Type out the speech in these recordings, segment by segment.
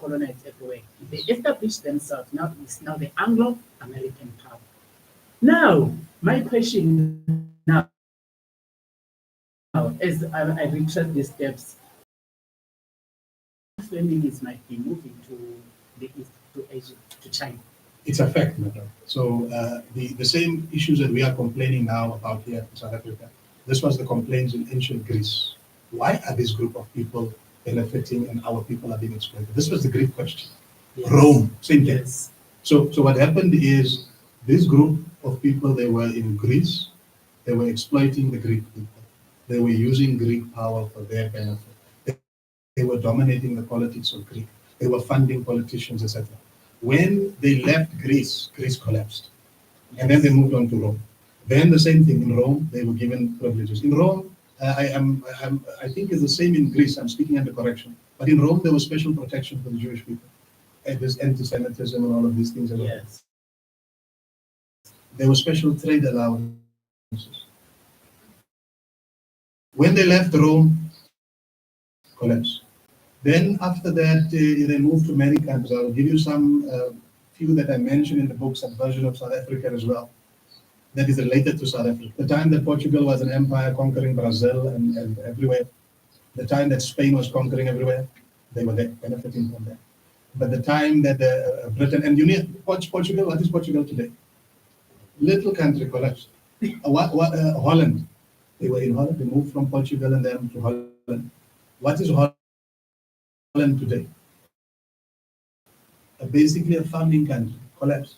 colonized everywhere. They established themselves. Now it's now the Anglo-American power. Now, my question now, as I retrace these steps, feminists might be moving to the East, to Asia, to China. It's a fact, madam. So the same issues that we are complaining now about here in South Africa, this was the complaints in ancient Greece. Why are this group of people benefiting and our people are being exploited? This was the Greek question. Yes. Rome, same thing. Yes. So what happened is this group of people, they were in Greece, they were exploiting the Greek people. They were using Greek power for their benefit. They were dominating the politics of Greece. They were funding politicians, etc. When they left Greece, Greece collapsed. Yes. And then they moved on to Rome. Then the same thing in Rome, they were given privileges. In Rome, I think it's the same in Greece, I'm speaking under correction. But in Rome, there was special protection for the Jewish people. And there's anti-Semitism and all of these things. Yes. There were special trade allowances. When they left Rome, collapsed. Then after that, they moved to many countries. I'll give you some few that I mentioned in the book, Subversion of South Africa as well. That is related to South Africa. The time that Portugal was an empire conquering Brazil and everywhere, the time that Spain was conquering everywhere, they were there, benefiting from that. But the time that Britain, and you need Portugal, what is Portugal today? Little country collapsed. Holland, they were in Holland, they moved from Portugal and then to Holland. What is Holland today? Basically a farming country, collapsed.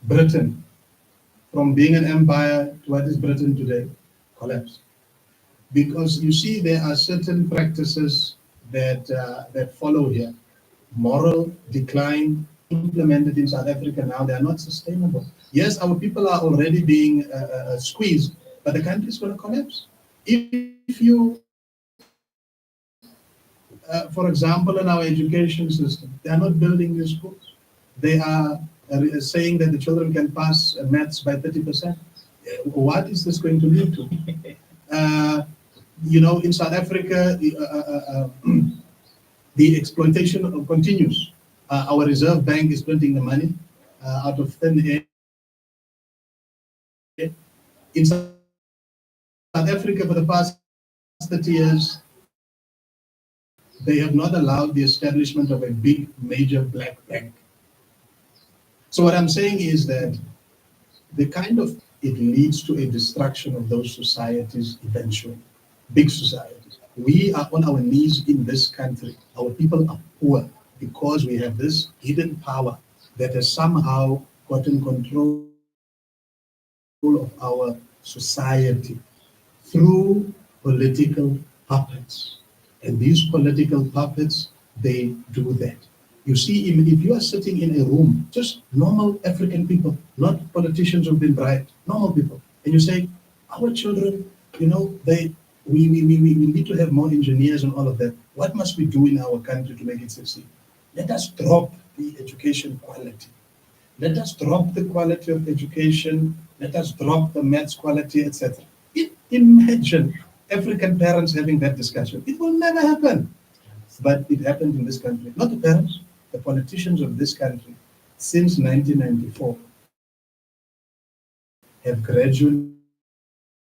Britain, from being an empire to what is Britain today, collapsed. Because you see, there are certain practices that follow here. Moral decline implemented in South Africa now, they are not sustainable. Yes, our people are already being squeezed, but the country is going to collapse. If you, for example, in our education system, they are not building new schools. They are saying that the children can pass maths by 30%. What is this going to lead to? You know, in South Africa, the exploitation continues. Our Reserve Bank is printing the money out of thin air. In South Africa, for the past 30 years, they have not allowed the establishment of a big, major black bank. So what I'm saying is that it leads to a destruction of those societies eventually, big societies. We are on our knees in this country. Our people are poor because we have this hidden power that has somehow gotten control of our society through political puppets. And these political puppets, they do that. You see, even if you are sitting in a room, just normal African people, not politicians who've been bribed, normal people, and you say, our children, you know, we need to have more engineers and all of that. What must we do in our country to make it succeed? Let us drop the education quality. Let us drop the quality of education. Let us drop the maths quality, etc. Imagine African parents having that discussion. It will never happen. But it happened in this country. Not the parents, the politicians of this country, since 1994, have gradually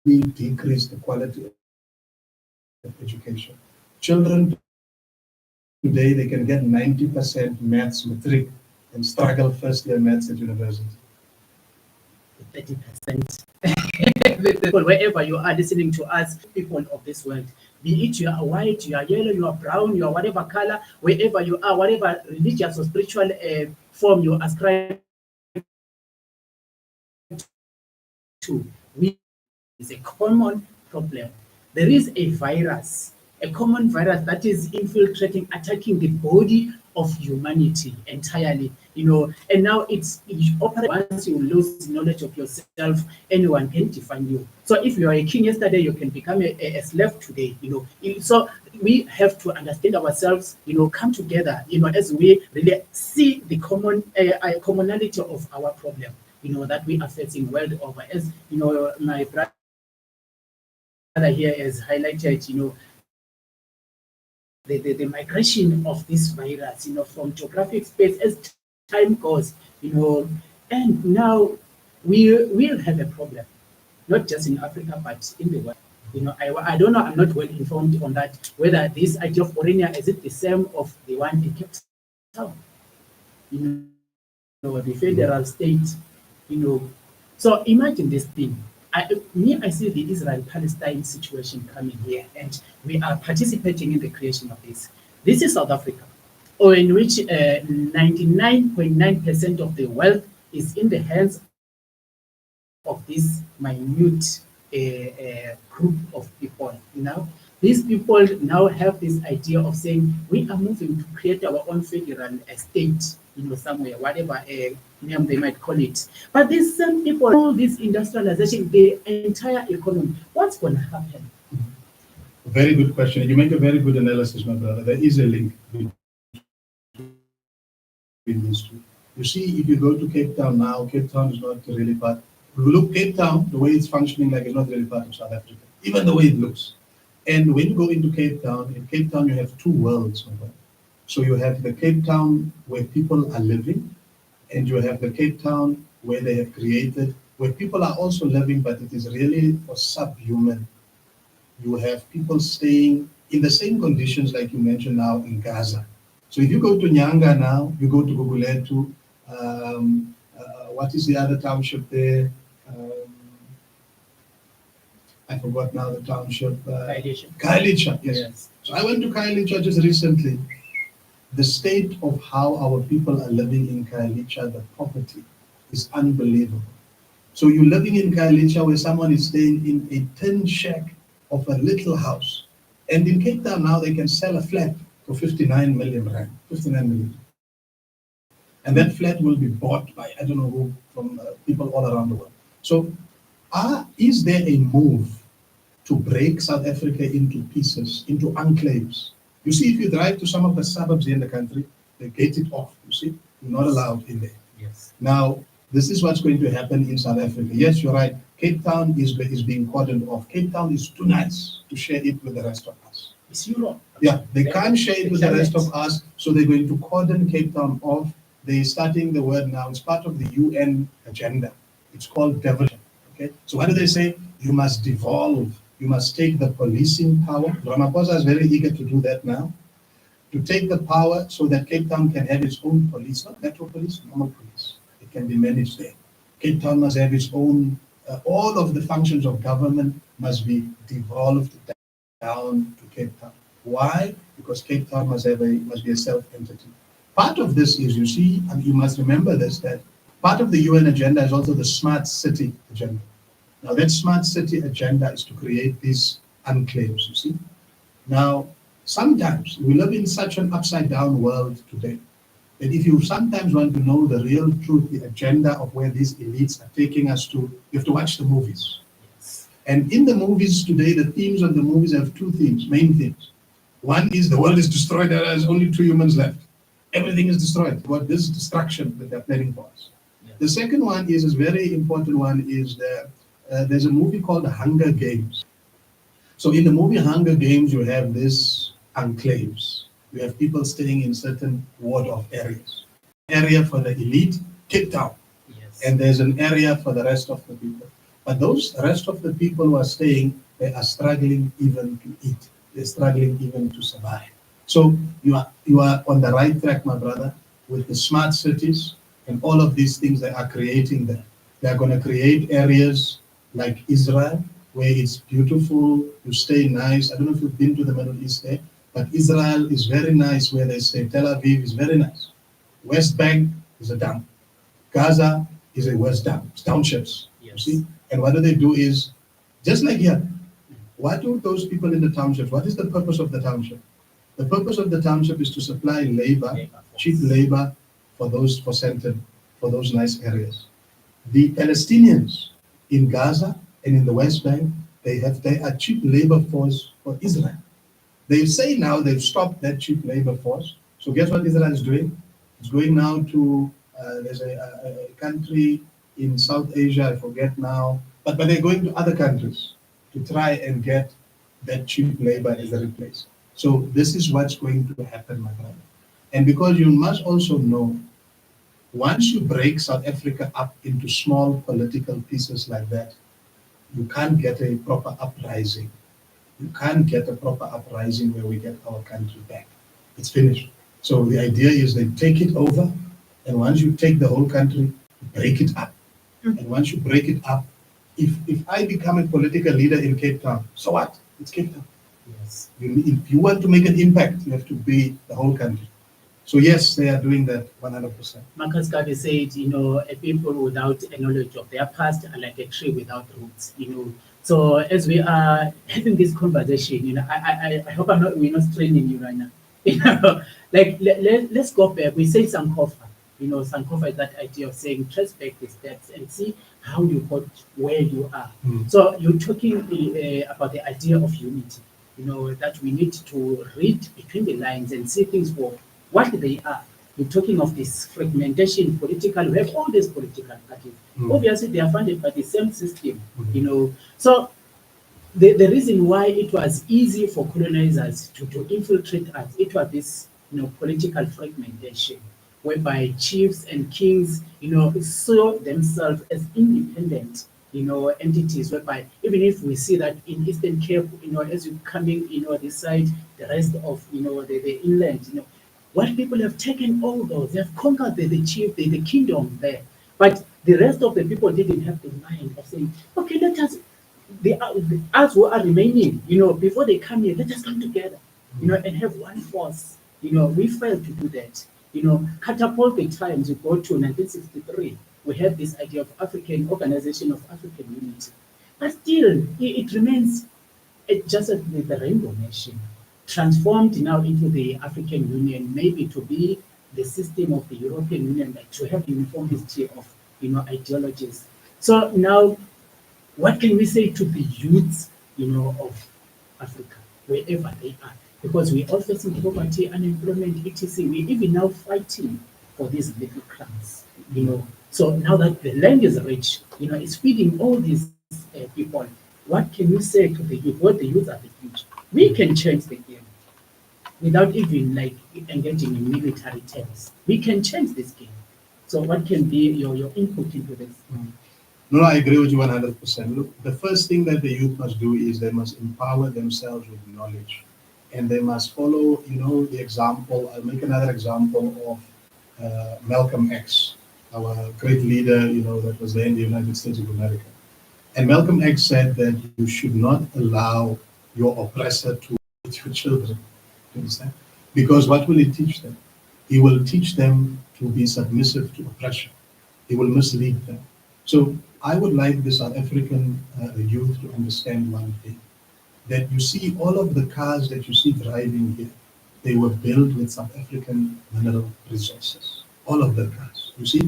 decreased the quality of education. Children today, they can get 90% maths matric and struggle first year maths at university. 30%. People, wherever you are listening to us, people of this world, be it you are white, you are yellow, you are brown, you are whatever color, wherever you are, whatever religious or spiritual form you ascribe to, is a common problem. There is a virus, a common virus that is infiltrating, attacking the body of humanity entirely, you know, and now it's once you lose knowledge of yourself, anyone can define you. So if you are a king yesterday, you can become a slave today, you know. So we have to understand ourselves, you know, come together, you know, as we really see the commonality of our problem, you know, that we are facing world over. As you know, my brother here has highlighted, you know, the migration of this virus, from geographic space as time goes, and now we will have a problem, not just in Africa, but in the world. I don't know, I'm not well informed on that, whether this idea of Orania, is it the same of the one in Cape Town? The federal state, So imagine this thing. I see the Israel-Palestine situation coming here, and we are participating in the creation of this. This is South Africa, or in which 99.9% of the wealth is in the hands of this minute group of people. These people now have this idea of saying we are moving to create our own federal state, somewhere, whatever name they might call it. But these same people, all this industrialization, the entire economy, what's going to happen? Very good question. You make a very good analysis, my brother. There is a link between these two. You see, if you go to Cape Town now, Cape Town is not really part. If you look Cape Town, the way it's functioning, like it's not really part of South Africa, even the way it looks. And when you go into Cape Town, in Cape Town you have two worlds. So you have the Cape Town where people are living, and you have the Cape Town where they have created, where people are also living, but it is really for subhuman. You have people staying in the same conditions like you mentioned now in Gaza. So if you go to Nyanga now, you go to Guguletu, what is the other township there? I forgot now the township. Khayelitsha, yes. So I went to Khayelitsha just recently. The state of how our people are living in Khayelitsha, the poverty, is unbelievable. So you're living in Khayelitsha where someone is staying in a tin shack of a little house. And in Cape Town now they can sell a flat for 59 million rand, 59 million. And that flat will be bought by, I don't know who, from people all around the world. So is there a move to break South Africa into pieces, into enclaves? You see, if you drive to some of the suburbs in the country, they gate it off, you see? You're not allowed in there. Yes. Now, this is what's going to happen in South Africa. Yes, you're right. Cape Town is being cordoned off. Cape Town is too nice to share it with the rest of us. It's Europe. Yeah, they can't share it with the rest of us, so they're going to cordon Cape Town off. They're starting the word now. It's part of the UN agenda. It's called devolution. Okay. So what do they say? You must devolve. You must take the policing power. Ramaphosa is very eager to do that now. To take the power so that Cape Town can have its own police, not metro police, normal police. It can be managed there. Cape Town must have its own. All of the functions of government must be devolved down to Cape Town. Why? Because Cape Town must be a self-entity. Part of this is, you see, and you must remember this, that part of the UN agenda is also the smart city agenda. Now that smart city agenda is to create these enclaves, you see. Now, sometimes we live in such an upside down world today that if you sometimes want to know the real truth, the agenda of where these elites are taking us to, you have to watch the movies. Yes. And in the movies today, the themes of the movies have two themes, main themes. One is the world is destroyed, there is only 2 humans left. Everything is destroyed. What this destruction that they're planning for us. Yeah. The second one is a very important one, is there's a movie called The Hunger Games. So in the movie Hunger Games, you have this enclaves. You have people staying in certain ward-off areas. Area for the elite, Cape Town. Yes. And there's an area for the rest of the people. But those rest of the people who are staying, they are struggling even to eat. They're struggling even to survive. So you are on the right track, my brother, with the smart cities and all of these things they are creating there. They are going to create areas like Israel, where it's beautiful, you stay nice. I don't know if you've been to the Middle East there, but Israel is very nice where they stay. Tel Aviv is very nice. West Bank is a dump. Gaza is a West dump. It's townships, yes. You see? And what do is, just like here, what do those people in the townships, what is the purpose of the township? The purpose of the township is to supply labor, cheap labor for those nice areas. The Palestinians in Gaza and in the West Bank, they are cheap labor force for Israel. They say now they've stopped that cheap labor force. So guess what Israel is doing? It's going now to, there's a country in South Asia, I forget now, but they're going to other countries to try and get that cheap labor as a replacement. So this is what's going to happen, my brother. And because you must also know, once you break South Africa up into small political pieces like that, you can't get a proper uprising. You can't get a proper uprising where we get our country back. It's finished. So the idea is they take it over, and once you take the whole country, break it up. And once you break it up, if I become a political leader in Cape Town, so what? It's Cape Town. Yes. If you want to make an impact, you have to be the whole country. So yes, they are doing that 100%. Marcus Garvey said, a people without a knowledge of their past are like a tree without roots. So as we are having this conversation, I hope we're not straining you right now. Like let's go back. We say Sankofa. Sankofa is that idea of saying trace back the steps and see how you got where you are. So you're talking about the idea of unity. That we need to read between the lines and see things for what they are. You're talking of this fragmentation political. We have all these political parties. Obviously, they are funded by the same system. So the reason why it was easy for colonizers to infiltrate us, it was this political fragmentation, whereby chiefs and kings saw themselves as independent entities, whereby even if we see that in Eastern Cape, as you're coming this side, the rest of the inland, white people have taken all those, they have conquered the chief, the kingdom there. But the rest of the people didn't have the mind of saying, okay, let us, us who are remaining, before they come here, let us come together, and have one force. We failed to do that. Catapult the times, we go to 1963, we have this idea of African Organization of African Unity. But still, it remains just the rainbow nation, transformed now into the African Union, maybe to be the system of the European Union, like to have uniformity of ideologies. So now, what can we say to the youths of Africa, wherever they are? Because we all facing poverty, unemployment, etc. We even now fighting for these little crumbs. So now that the land is rich, it's feeding all these people. What can you say to the youth? What the youth are the future? We can change the game without even engaging in military terms. We can change this game. So what can be your input into this? No, I agree with you 100%. Look, the first thing that the youth must do is they must empower themselves with knowledge. And they must follow, the example. I'll make another example of Malcolm X, our great leader, that was there in the United States of America. And Malcolm X said that you should not allow your oppressor to eat your children. You understand? Because what will he teach them? He will teach them to be submissive to oppression. He will mislead them. So I would like the South African youth to understand one thing, that you see all of the cars that you see driving here, they were built with South African mineral resources. All of the cars, you see.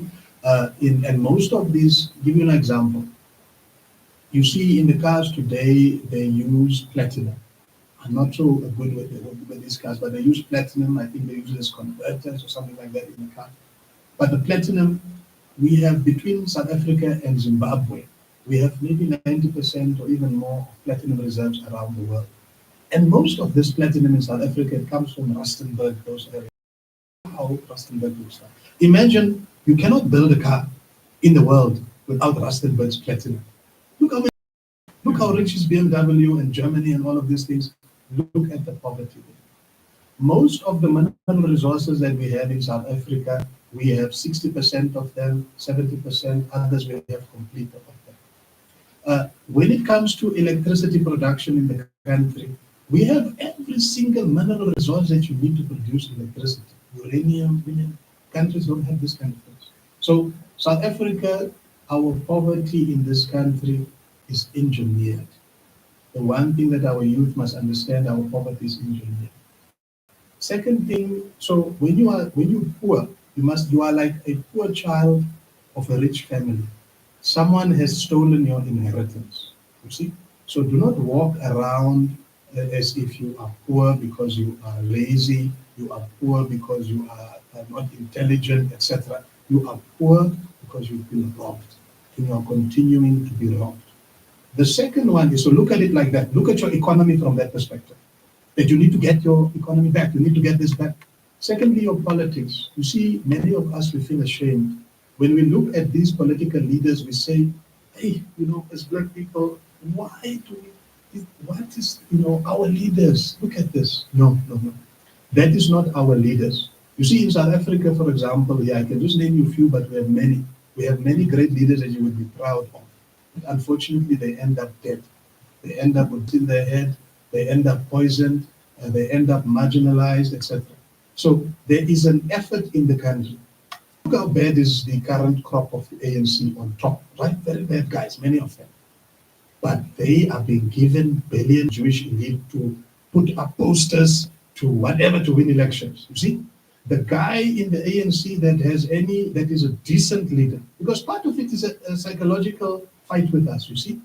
And most of these, give you an example. You see in the cars today, they use platinum. I'm not so good with these cars, but they use platinum. I think they use it as converters or something like that in the car. But the platinum, we have between South Africa and Zimbabwe, we have maybe 90% or even more of platinum reserves around the world. And most of this platinum in South Africa, it comes from Rustenburg, those areas. How Rustenburg looks like. Imagine you cannot build a car in the world without Rustenburg's platinum. Look how rich is BMW and Germany and all of these things. Look at the poverty. Most of the mineral resources that we have in South Africa, we have 60% of them, 70%, others we have complete of them. When it comes to electricity production in the country, we have every single mineral resource that you need to produce electricity. Uranium, countries don't have this kind of things. So South Africa, our poverty in this country is engineered. The one thing that our youth must understand, our poverty is engineered. Second thing, so when you're poor, you are like a poor child of a rich family. Someone has stolen your inheritance. You see? So do not walk around as if you are poor because you are lazy, you are poor because you are not intelligent, etc. You are poor because you've been robbed, and you are continuing to be robbed. The second one is, so look at it like that. Look at your economy from that perspective. that you need to get your economy back, you need to get this back. Secondly, your politics. You see, many of us, we feel ashamed. When we look at these political leaders, we say, hey, as black people, why do we, what is, our leaders? Look at this. No, no, no. That is not our leaders. You see, in South Africa, for example, I can just name you a few, but we have many. We have many great leaders that you would be proud of. But unfortunately, they end up dead. They end up with in their head, they end up poisoned, they end up marginalized, etc. So there is an effort in the country. Look how bad is the current crop of the ANC on top, right? Very bad guys, many of them. But they are being given billion Jewish elite to put up posters to whatever to win elections. You see? The guy in the ANC that is a decent leader, because part of it is a psychological fight with us, you see?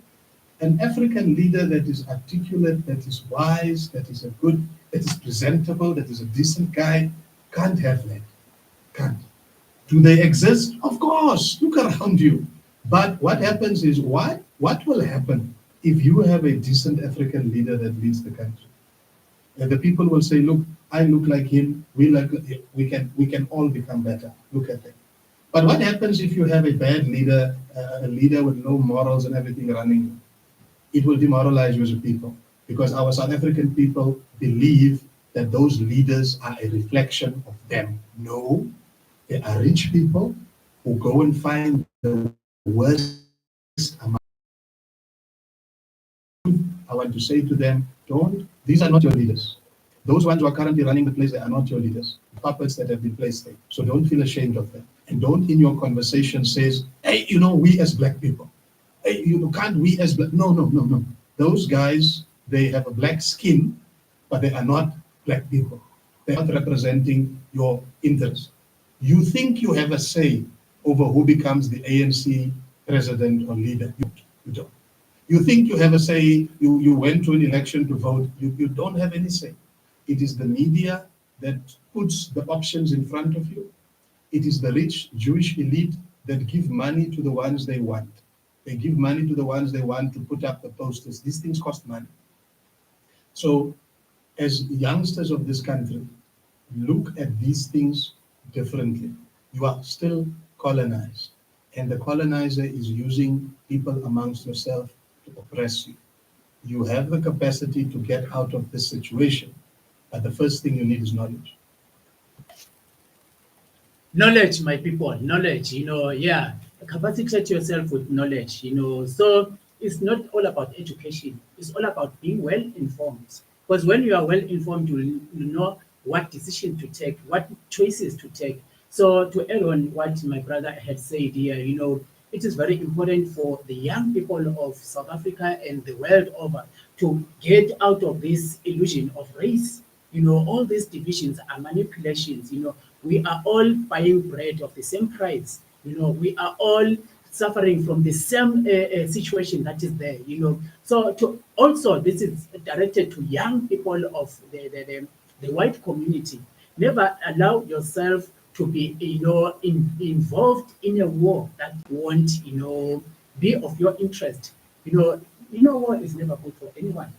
An African leader that is articulate, that is wise, that is that is presentable, that is a decent guy, can't have that. Can't. Do they exist? Of course. Look around you. But what happens is, what will happen if you have a decent African leader that leads the country? And the people will say, look, I look like him, we can all become better. Look at that. But what happens if you have a bad leader, a leader with no morals and everything running? It will demoralize you as a people, because our South African people believe that those leaders are a reflection of them. No, they are rich people who go and find the worst among. I want to say to them, these are not your leaders. Those ones who are currently running the place, they are not your leaders. The puppets that have been placed there. So don't feel ashamed of them. And don't in your conversation say, hey, we as black people. Hey, can't we as black? No, no, no, no. Those guys, they have a black skin, but they are not black people. They're not representing your interest. You think you have a say over who becomes the ANC president or leader. You don't. You think you have a say, you went to an election to vote. You don't have any say. It is the media that puts the options in front of you. It is the rich Jewish elite that give money to the ones they want. They give money to the ones they want to put up the posters. These things cost money. So as youngsters of this country, look at these things differently. You are still colonized, and the colonizer is using people amongst yourself to oppress you. You have the capacity to get out of this situation, but the first thing you need is knowledge. Knowledge, my people, knowledge, capacitate yourself with knowledge, so it's not all about education, it's all about being well informed. Because when you are well informed, you know what decision to take, what choices to take. So to add on what my brother had said here, it is very important for the young people of South Africa and the world over to get out of this illusion of race. All these divisions are manipulations. We are all buying bread of the same price. We are all suffering from the same situation that is there. So also this is directed to young people of the white community. Never allow yourself to be involved in a war that won't be of your interest. War is never good for anyone.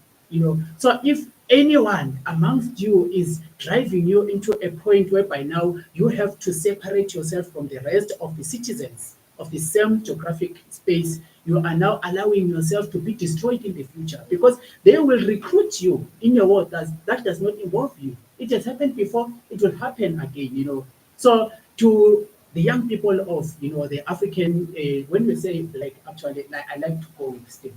So if anyone amongst you is driving you into a point whereby now you have to separate yourself from the rest of the citizens of the same geographic space, you are now allowing yourself to be destroyed in the future, because they will recruit you in a war that does not involve you. It has happened before, it will happen again. So to the young people of the African, when we say black, actually I like to go with Steve.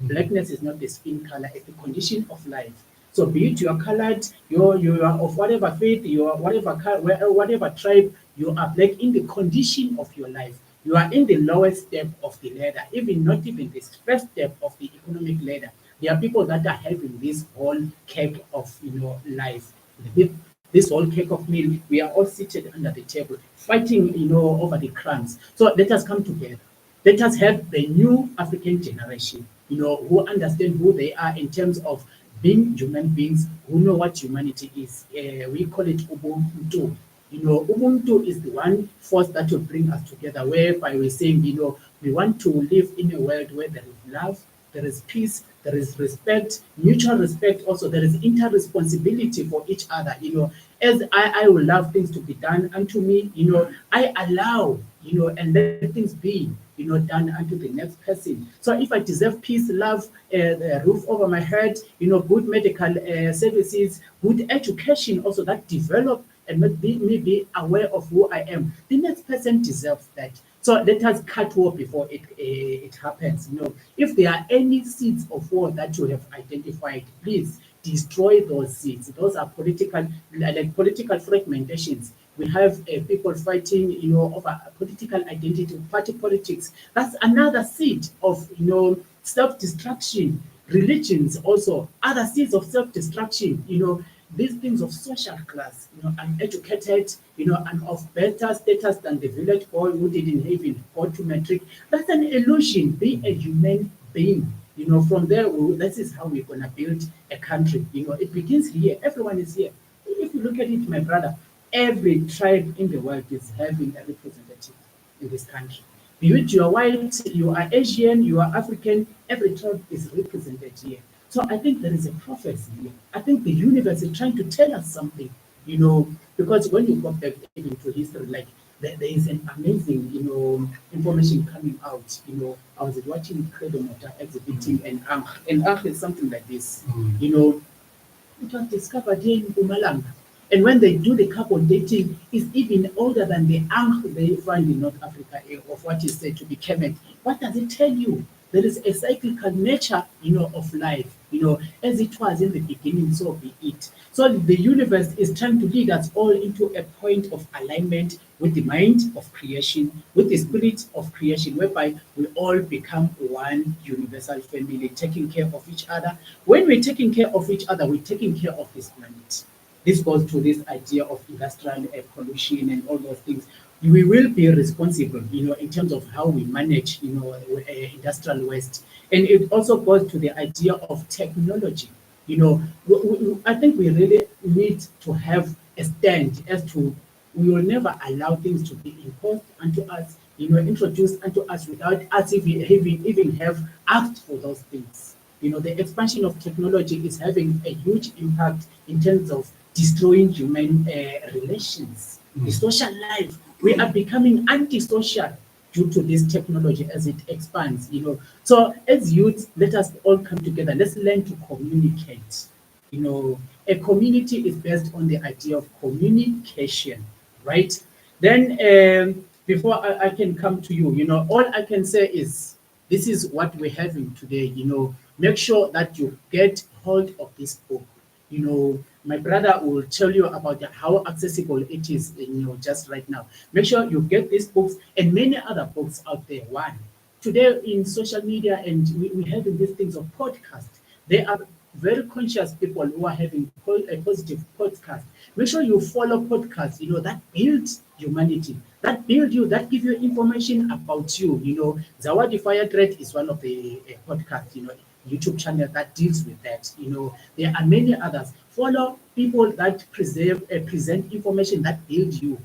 Blackness is not the skin color, it's the condition of life. So be it you are colored, you are of whatever faith, you are whatever tribe, you are black in the condition of your life. You are in the lowest step of the ladder, not even the first step of the economic ladder. There are people that are having this whole cake of life. This whole cake of meal, we are all seated under the table, fighting over the crumbs. So let us come together. Let us have the new African generation, who understand who they are in terms of being human beings, who know what humanity is. We call it Ubuntu. Ubuntu is the one force that will bring us together, whereby we're saying, we want to live in a world where there is love, there is peace, there is respect, mutual respect also, there is inter-responsibility for each other, as I will love things to be done unto me, I allow, and let things be, done unto the next person. So if I deserve peace, love, a roof over my head, good medical services, good education also that develop and make me be aware of who I am, the next person deserves that. So let us cut war before it happens. If there are any seeds of war that you have identified, please destroy those seeds. Those are political, like political fragmentations. We have people fighting, over political identity, party politics. That's another seed of, self-destruction. Religions also, other seeds of self-destruction, these things of social class, I'm educated, I'm of better status than the village boy who didn't even go to metric. That's an illusion. Be a human being. From there, this is how we're going to build a country. It begins here. Everyone is here. If you look at it, my brother, every tribe in the world is having a representative in this country. Be it you are white, you are Asian, you are African, every tribe is represented here. So I think there is a prophecy here. I think the universe is trying to tell us something, because when you go back even to history, like there is an amazing, information coming out. I was watching Ricardo exhibiting an ankh. An ankh is something like this. It was discovered here in Mpumalanga. And when they do the carbon dating, it's even older than the ankh they find in North Africa, of what is said to be Kemet. What does it tell you? There is a cyclical nature, of life, as it was in the beginning, so be it. So the universe is trying to lead us all into a point of alignment with the mind of creation, with the spirit of creation, whereby we all become one universal family, taking care of each other. When we're taking care of each other, we're taking care of this planet. This goes to this idea of industrial pollution and all those things. We will be responsible, in terms of how we manage, industrial waste. And it also goes to the idea of technology. I think we really need to have a stand as to we will never allow things to be imposed onto us, introduced onto us without us even have asked for those things. The expansion of technology is having a huge impact in terms of destroying human relations, the social life. We are becoming antisocial due to this technology as it expands. So as youth, let us all come together. Let's learn to communicate. A community is based on the idea of communication, right? Then before I can come to you, all I can say is this is what we're having today. Make sure that you get hold of this book. My brother will tell you about how accessible it is, just right now. Make sure you get these books and many other books out there. One, today in social media, and we having these things of podcast. They are very conscious people who are having a positive podcast. Make sure you follow podcasts, that build humanity, that build you, that give you information about you. Zawadi Fire Threat is one of the podcasts, YouTube channel that deals with that. There are many others. Follow people that present information that build you.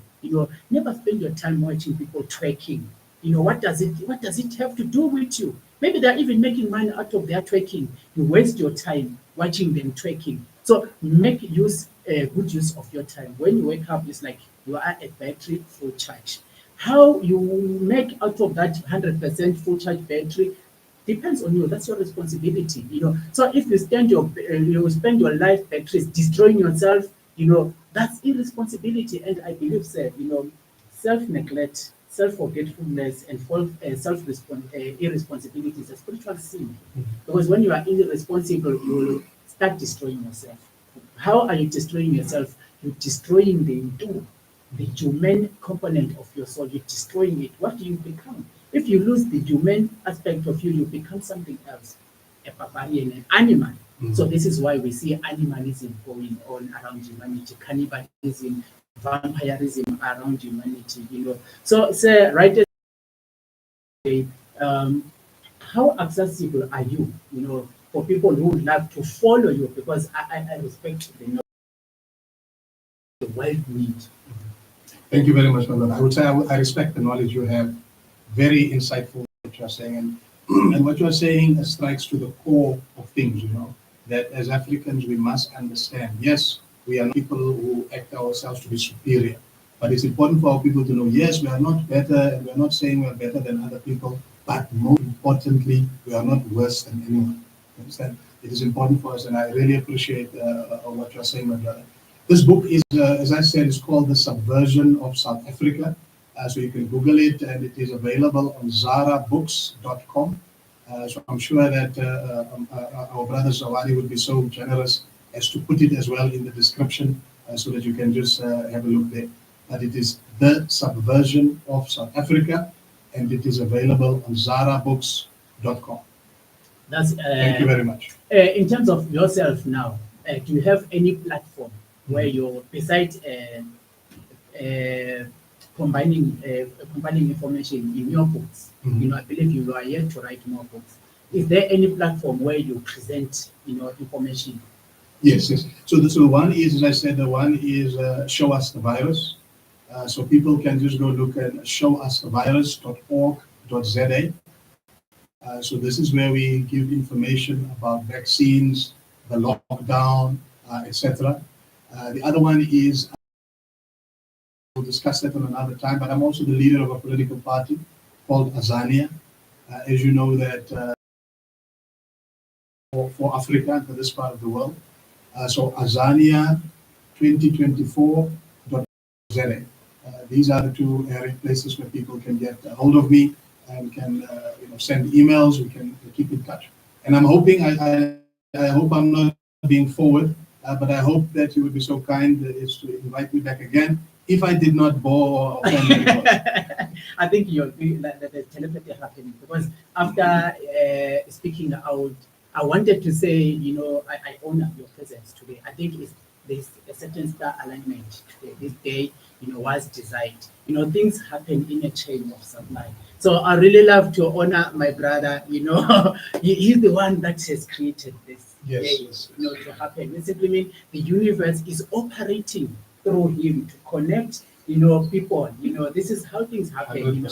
Never spend your time watching people twerking. What does it have to do with you? Maybe they're even making money out of their twerking. You waste your time watching them twerking. So make good use of your time. When you wake up, it's like you are a battery full charge. How you make out of that 100% full charge battery depends on you. That's your responsibility. So if you spend your life batteries destroying yourself, that's irresponsibility. And I believe, sir, self-neglect, self-forgetfulness, and irresponsibility is a spiritual sin. Because when you are irresponsible, you will start destroying yourself. How are you destroying yourself? You're destroying the human component of your soul. You're destroying it. What do you become? If you lose the human aspect of you, you become something else, a barbarian, an animal. So this is why we see animalism going on around humanity, cannibalism, vampirism around humanity. So, sir, right how accessible are you? For people who would love to follow you, because I respect the world need. Thank you very much, my brother. I would say I respect the knowledge you have. Very insightful what you're saying. And And what you are saying strikes to the core of things, that as Africans we must understand. Yes, we are not people who act ourselves to be superior, but it's important for our people to know, yes, we are not better, and we are not saying we are better than other people, but more importantly, we are not worse than anyone. You understand? It is important for us, and I really appreciate what you are saying, my brother. This book is, as I said, is called The Subversion of South Africa. So you can Google it, and it is available on zarabooks.com. So I'm sure that our brother Zawadi would be so generous as to put it as well in the description, so that you can just have a look there. But it is The Subversion of South Africa, and it is available on zarabooks.com. That's Thank you very much. In terms of yourself now, do you have any platform where you're besides combining information in your books? I believe you are yet to write more books. Is there any platform where you present, information? Yes, yes. So the one is, as I said, the one is Show Us the Virus. So people can just go look at showusthevirus.org.za. So this is where we give information about vaccines, the lockdown, etc. The other one is, we'll discuss that on another time, but I'm also the leader of a political party called Azania. As you know, that for Africa, for this part of the world. So Azania 2024.za. These are the two places where people can get a hold of me and can send emails. We can keep in touch. And I'm hoping, I hope I'm not being forward, but I hope that you would be so kind as to invite me back again if I did not bore or offend anyone. I think the telepathy happening, because after speaking out, I wanted to say, I honor your presence today. I think there's a certain star alignment today. This day, was designed. Things happen in a chain of supply. So I really love to honor my brother. He's the one that has created this day, to happen. It simply means the universe is operating through him to connect, people. This is how things happen.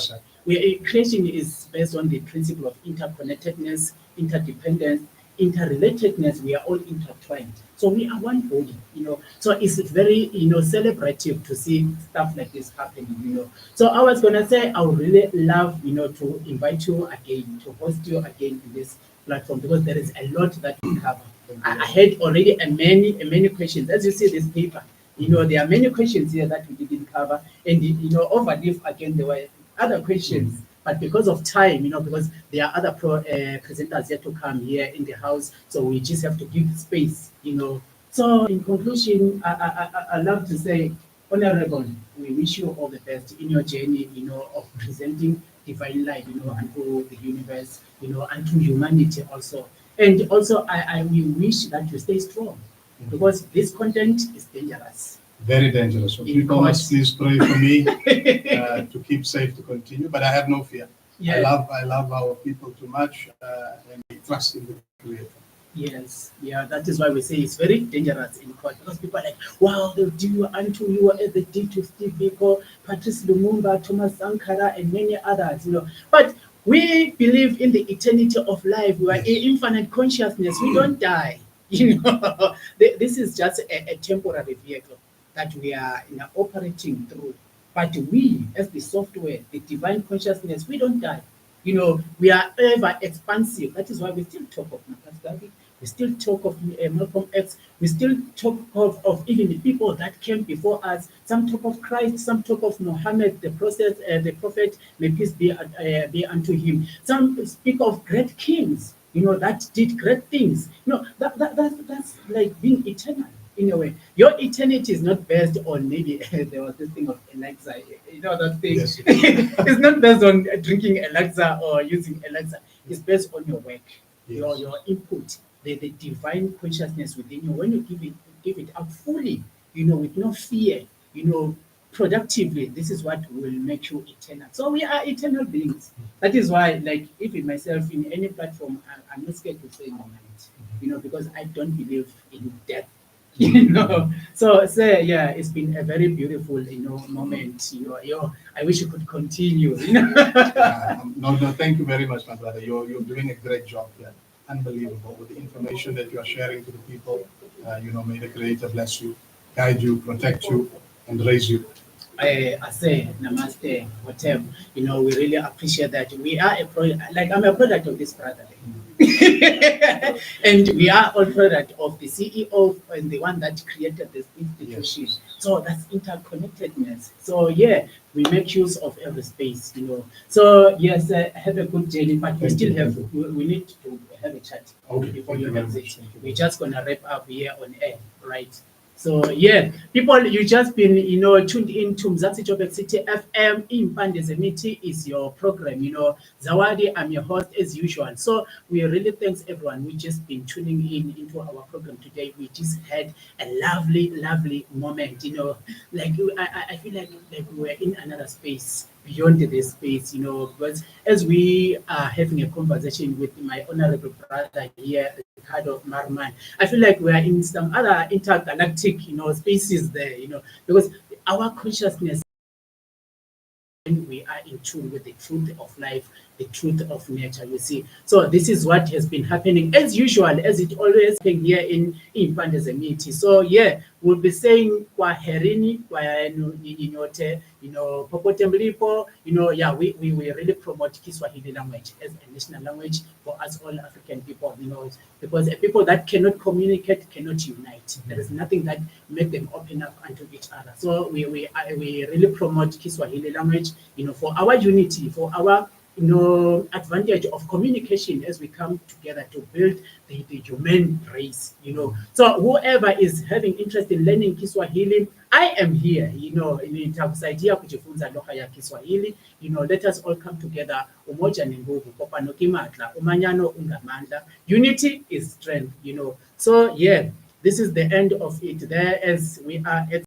Creation is based on the principle of interconnectedness, interdependence, interrelatedness. We are all intertwined. So we are one body, So it's very, celebrative to see stuff like this happening, So I was gonna say I would really love, to invite you again, to host you again in this platform, because there is a lot that we cover. I had already many questions. As you see this paper, there are many questions here that we didn't cover, and overleaf again there were other questions, but because of time, because there are other presenters yet to come here in the house, so we just have to give space, So in conclusion, I love to say, Honorable, we wish you all the best in your journey, of presenting divine light, unto the universe, unto humanity also. And also, we wish that you stay strong, because this content is dangerous. Very dangerous. So people must please pray for me to keep safe, to continue. But I have no fear. Yeah. I love our people too much, and we trust in the Creator. Yes, that is why we say it's very dangerous in court, because people are like, wow, they'll do you unto you as they did to Steve Biko, Patrice Lumumba, Thomas Sankara, and many others, But we believe in the eternity of life. We are in infinite consciousness. We don't die. This is just a temporary vehicle that we are operating through. But we, as the software, the divine consciousness, we don't die. We are ever expansive. That is why we still talk of Marcus Garvey. We still talk of Malcolm X. We still talk of even the people that came before us. Some talk of Christ. Some talk of Muhammad, the prophet. May peace be unto him. Some speak of great kings, that did great things. That's like being eternal in a way. Your eternity is not based on, maybe there was this thing of Alexa. That thing. Yes. It's not based on drinking Alexa or using Alexa. It's based on your work, your input, the divine consciousness within you. When you give it up fully, with no fear, productively, this is what will make you eternal. So we are eternal beings. That is why, like, even myself in any platform, I'm not scared to say my mind, because I don't believe in death. you know. So yeah, it's been a very beautiful, moment. I wish you could continue. No, thank you very much, my brother. You're doing a great job here. Unbelievable with the information that you are sharing to the people. May the Creator bless you, guide you, protect you, and raise you. I say namaste, whatever. We really appreciate that. We are like I'm a product of this brother. And we are all product of the CEO and the one that created this institution. Yes. So that's interconnectedness. So yeah, we make use of every space. So yes, have a good journey, but we still have we need to have a chat before you exit. We're just gonna wrap up here on air, right? So yeah, people, you just been tuned in to Mzansi Joburg City FM. Impande Zemiti is your program. Zawadi, I'm your host as usual. So we really thanks everyone. We just been tuning in into our program today. We just had a lovely moment. Like I feel like we're in another space beyond this space. Because as we are having a conversation with my honorable brother here, Ricardo Maarman, I feel like we are in some other intergalactic, spaces there, because our consciousness, when we are in tune with the truth of life, the truth of nature, you see. So this is what has been happening as usual, as it always happens here in Impande Zemiti. So yeah, we'll be saying kwaherini, kwainyote, popote mlipo, yeah, we really promote Kiswahili language as a national language for us all African people, because people that cannot communicate cannot unite. There is nothing that make them open up unto each other. So we really promote Kiswahili language, for our unity, for our advantage of communication as we come together to build the human race. So whoever is having interest in learning Kiswahili, I am here, nitakusaidia kujifunza lugha ya Kiswahili. Let us all come together. Umoja ni nguvu, kopano kimatla, umanyano ungamandla. Unity is strength. So yeah, this is the end of it there as we are at